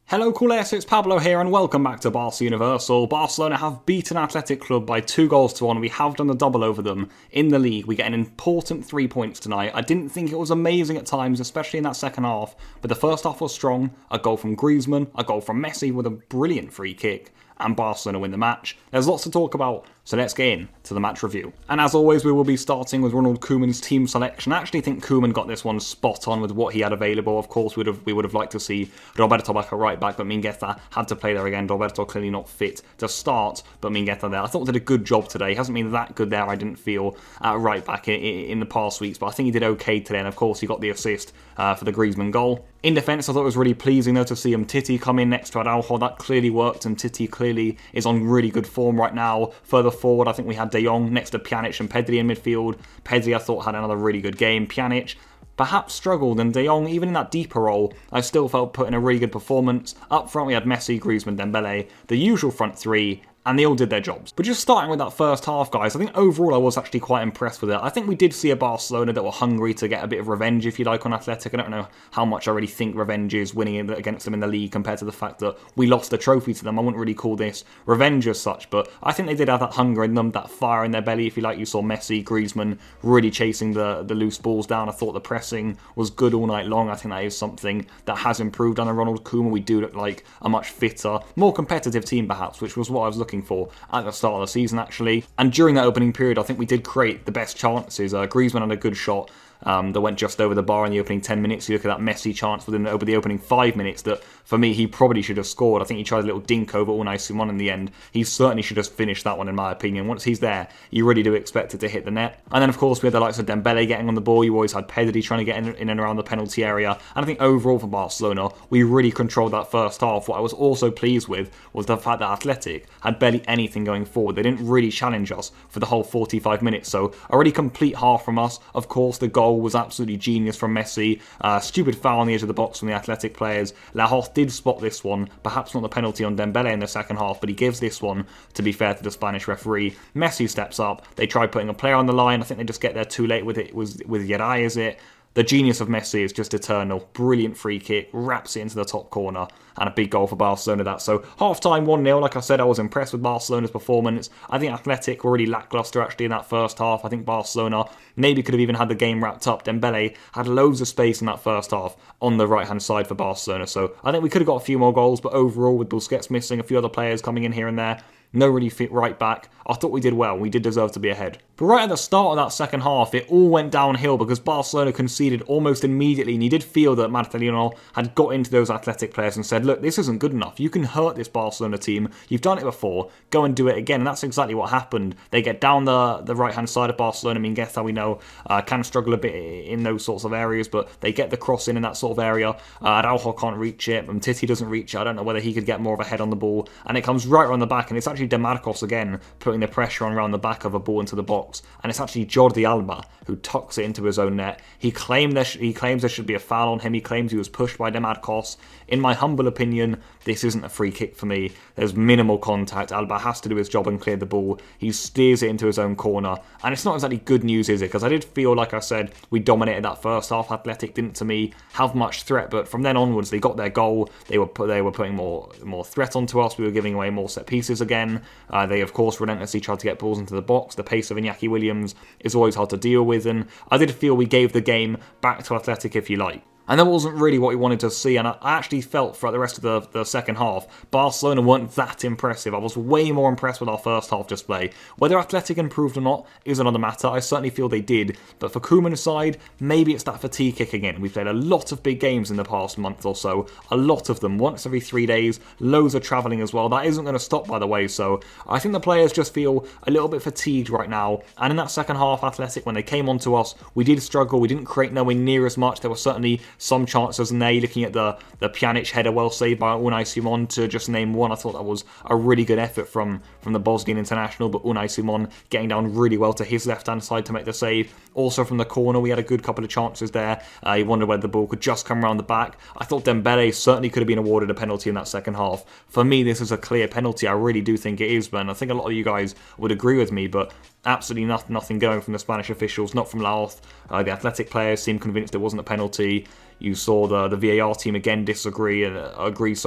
Hello Culers, it's Pablo here and welcome back to Barca Universal. Barcelona have beaten Athletic Club by 2-1. We have done the double over them in the league. We get an important 3 points tonight. I didn't think it was amazing at times, especially in that second half, but the first half was strong. A goal from Griezmann, a goal from Messi with a brilliant free kick, and Barcelona win the match. There's lots to talk about, so let's get in to the match review. And as always, we will be starting with Ronald Koeman's team selection. I actually think Koeman got this one spot on with what he had available. Of course, we would have liked to see Roberto back at right back, but Mingueza had to play there again. Roberto clearly not fit to start, but Mingueza there. I thought he did a good job today. He hasn't been that good there, I didn't feel, at right back in the past weeks, but I think he did okay today, and of course he got the assist for the Griezmann goal. In defence, I thought it was really pleasing though to see Titi come in next to Araujo. That clearly worked, and Titi clearly is on really good form right now. Further forward, I think we had De Jong next to Pjanic and Pedri in midfield. Pedri, I thought, had another really good game. Pjanic perhaps struggled, and De Jong, even in that deeper role, I still felt put in a really good performance. Up front, we had Messi, Griezmann, Dembele, the usual front three, and they all did their jobs. But just starting with that first half, guys, I think overall I was actually quite impressed with it. I think we did see a Barcelona that were hungry to get a bit of revenge, if you like, on Athletic. I don't know how much I really think revenge is winning against them in the league compared to the fact that we lost the trophy to them. I wouldn't really call this revenge as such, but I think they did have that hunger in them, that fire in their belly, if you like. You saw Messi, Griezmann really chasing the loose balls down. I thought the pressing was good all night long. I think that is something that has improved under Ronald Koeman. We do look like a much fitter, more competitive team perhaps, which was what I was looking for at the start of the season actually. And during that opening period, I think we did create the best chances. Griezmann had a good shot that went just over the bar in the opening 10 minutes. You look at that Messi chance over the opening 5 minutes that, for me, he probably should have scored. I think he tried a little dink over Unai Simon in the end. He certainly should have finished that one, in my opinion. Once he's there, you really do expect it to hit the net. And then, of course, we had the likes of Dembele getting on the ball. You always had Pedri trying to get in and around the penalty area. And I think overall for Barcelona, we really controlled that first half. What I was also pleased with was the fact that Athletic had barely anything going forward. They didn't really challenge us for the whole 45 minutes. So a really complete half from us. Of course, the goal was absolutely genius from Messi. Stupid foul on the edge of the box from the Athletic players. Lahoz did spot this one, perhaps not the penalty on Dembele in the second half, but he gives this one, to be fair to the Spanish referee. Messi steps up. They try putting a player on the line. I think they just get there too late with it. With Yeray, is it? The genius of Messi is just eternal. Brilliant free kick, wraps it into the top corner, and a big goal for Barcelona that. So half-time 1-0, like I said, I was impressed with Barcelona's performance. I think Athletic were really lacklustre actually in that first half. I think Barcelona maybe could have even had the game wrapped up. Dembele had loads of space in that first half on the right-hand side for Barcelona. So I think we could have got a few more goals, but overall with Busquets missing, a few other players coming in here and there, no really fit right back, I thought we did well. We did deserve to be ahead. But right at the start of that second half, it all went downhill because Barcelona conceded almost immediately, and you did feel that Lionel had got into those Athletic players and said, look, this isn't good enough. You can hurt this Barcelona team. You've done it before. Go and do it again. And that's exactly what happened. They get down the right-hand side of Barcelona. Mingueza, we know, can struggle a bit in those sorts of areas, but they get the cross in that sort of area. Araujo can't reach it, and Titi doesn't reach it. I don't know whether he could get more of a head on the ball, and it comes right around the back, and it's actually De Marcos again putting the pressure on around the back of a ball into the box, and it's actually Jordi Alba who tucks it into his own net. He claims there should be a foul on him. He claims he was pushed by De Marcos. In my humble opinion, this isn't a free kick for me. There's minimal contact. Alba has to do his job and clear the ball. He steers it into his own corner, and it's not exactly good news, is it? Because I did feel, like I said, we dominated that first half. Athletic didn't, to me, have much threat, but from then onwards, they got their goal. They were putting more threat onto us. We were giving away more set pieces again. They, of course, relentlessly tried to get balls into the box. The pace of Iñaki Williams is always hard to deal with, and I did feel we gave the game back to Athletic, if you like. And that wasn't really what we wanted to see, and I actually felt throughout the rest of the second half, Barcelona weren't that impressive. I was way more impressed with our first half display. Whether Athletic improved or not is another matter. I certainly feel they did, but for Koeman's side, maybe it's that fatigue kicking in. We've played a lot of big games in the past month or so, a lot of them, once every 3 days, loads of travelling as well. That isn't going to stop, by the way, so I think the players just feel a little bit fatigued right now, and in that second half, Athletic, when they came onto us, we did struggle. We didn't create nowhere near as much. There were certainly some chances in there. You're looking at the Pjanic header, well saved by Unai Simon, to just name one. I thought that was a really good effort from the Bosnian international, but Unai Simon getting down really well to his left-hand side to make the save. Also from the corner, we had a good couple of chances there. You wonder whether the ball could just come around the back. I thought Dembele certainly could have been awarded a penalty in that second half. For me, this is a clear penalty. I really do think it is, Ben. I think a lot of you guys would agree with me, but Absolutely nothing going from the Spanish officials, not from Laoth. The Athletic players seemed convinced it wasn't a penalty. You saw the VAR team again disagree and agree with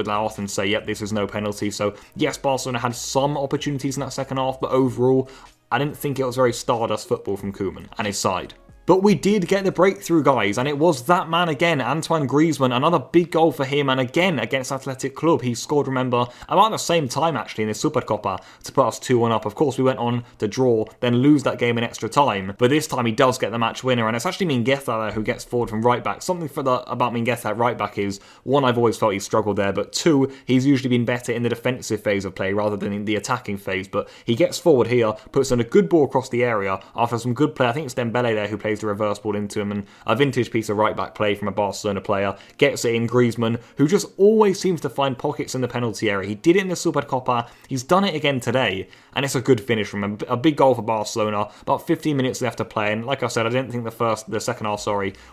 Laoth and say, yep, this is no penalty. So yes, Barcelona had some opportunities in that second half, but overall, I didn't think it was very Stardust football from Koeman and his side. But we did get the breakthrough, guys, and it was that man again, Antoine Griezmann. Another big goal for him, and again against Athletic Club. He scored, remember, about the same time actually in the Supercopa to put us 2-1 up. Of course, we went on to draw, then lose that game in extra time. But this time he does get the match winner, and it's actually Mingueza there who gets forward from right back. Something about Mingueza at right back is, one, I've always felt he's struggled there, but two, he's usually been better in the defensive phase of play rather than in the attacking phase. But he gets forward here, puts in a good ball across the area after some good play. I think it's Dembele there who plays the reverse ball into him, and a vintage piece of right-back play from a Barcelona player. Gets it in. Griezmann, who just always seems to find pockets in the penalty area. He did it in the Supercopa, he's done it again today, and it's a good finish from him. A big goal for Barcelona. About 15 minutes left to play, and like I said, I didn't think the second half,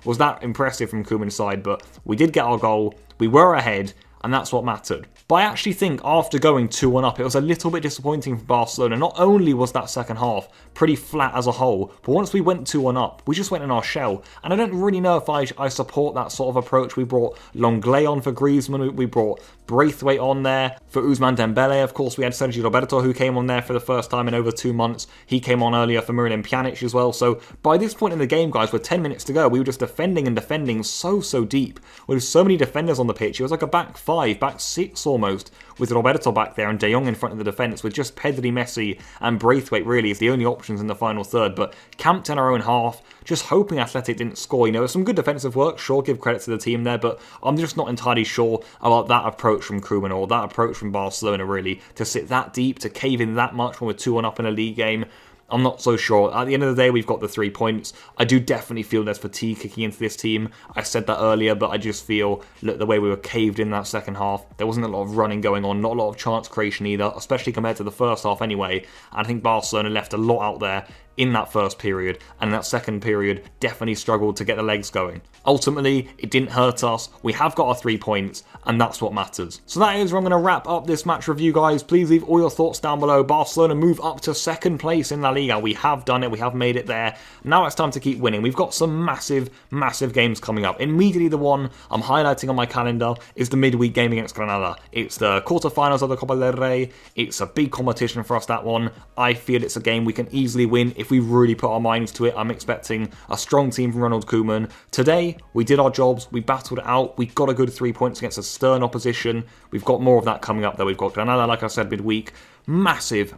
was that impressive from Koeman's side, but we did get our goal, we were ahead, and that's what mattered. But I actually think after going 2-1 up, it was a little bit disappointing for Barcelona. Not only was that second half pretty flat as a whole, but once we went 2-1 up, we just went in our shell. And I don't really know if I support that sort of approach. We brought Lenglet on for Griezmann, we brought Braithwaite on there for Ousmane Dembele. Of course, we had Sergi Roberto who came on there for the first time in over 2 months. He came on earlier for Miralem Pjanic as well. So by this point in the game, guys, with 10 minutes to go, we were just defending and defending so deep. With so many defenders on the pitch, it was like a back 5, back 6 almost, with Roberto back there and De Jong in front of the defence, with just Pedri, Messi and Braithwaite really as the only options in the final third, but camped in our own half, just hoping Athletic didn't score. You know, some good defensive work, sure, give credit to the team there, but I'm just not entirely sure about that approach from Koeman or that approach from Barcelona really, to sit that deep, to cave in that much when we're 2-1 up in a league game. I'm not so sure. At the end of the day, we've got the 3 points. I do definitely feel there's fatigue kicking into this team. I said that earlier, but I just feel, look, the way we were caved in that second half, there wasn't a lot of running going on, not a lot of chance creation either, especially compared to the first half anyway. And I think Barcelona left a lot out there in that first period, and that second period definitely struggled to get the legs going. Ultimately, it didn't hurt us. We have got our 3 points, and that's what matters. So that is where I'm going to wrap up this match review, guys. Please leave all your thoughts down below. Barcelona move up to second place in La Liga. We have done it. We have made it there. Now it's time to keep winning. We've got some massive games coming up. Immediately the one I'm highlighting on my calendar is the midweek game against Granada. It's the quarterfinals of the Copa del Rey. It's a big competition for us, that one. I feel it's a game we can easily win if we really put our minds to it. I'm expecting a strong team from Ronald Koeman. Today, we did our jobs, we battled it out, we got a good 3 points against a stern opposition. We've got more of that coming up though. We've got Granada, like I said, midweek. Massive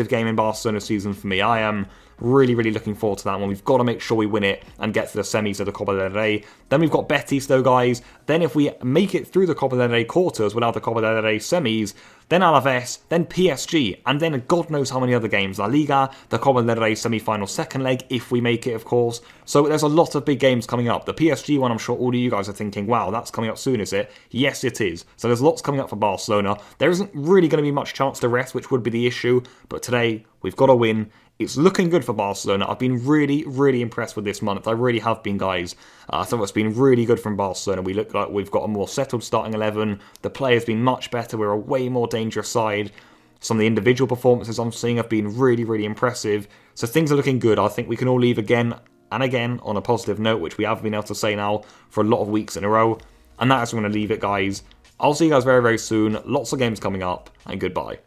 game in Barcelona season for me. I am really looking forward to that one. We've got to make sure we win it and get to the semis of the Copa del Rey. Then we've got Betis though, guys. Then if we make it through the Copa del Rey quarters without the Copa del Rey semis, then Alaves, then PSG, and then God knows how many other games. La Liga, the Copa del Rey semi-final second leg, if we make it, of course. So there's a lot of big games coming up. The PSG one, I'm sure all of you guys are thinking, wow, that's coming up soon, is it? Yes, it is. So there's lots coming up for Barcelona. There isn't really going to be much chance to rest, which would be the issue. But today, we've got to win. It's looking good for Barcelona. I've been really impressed with this month. I really have been, guys. I thought it's been really good from Barcelona. We look like we've got a more settled starting 11. The play has been much better. We're a way more dangerous side. Some of the individual performances I'm seeing have been really impressive. So things are looking good. I think we can all leave again and again on a positive note, which we have been able to say now for a lot of weeks in a row. And that is going to leave it, guys. I'll see you guys very soon. Lots of games coming up, and goodbye.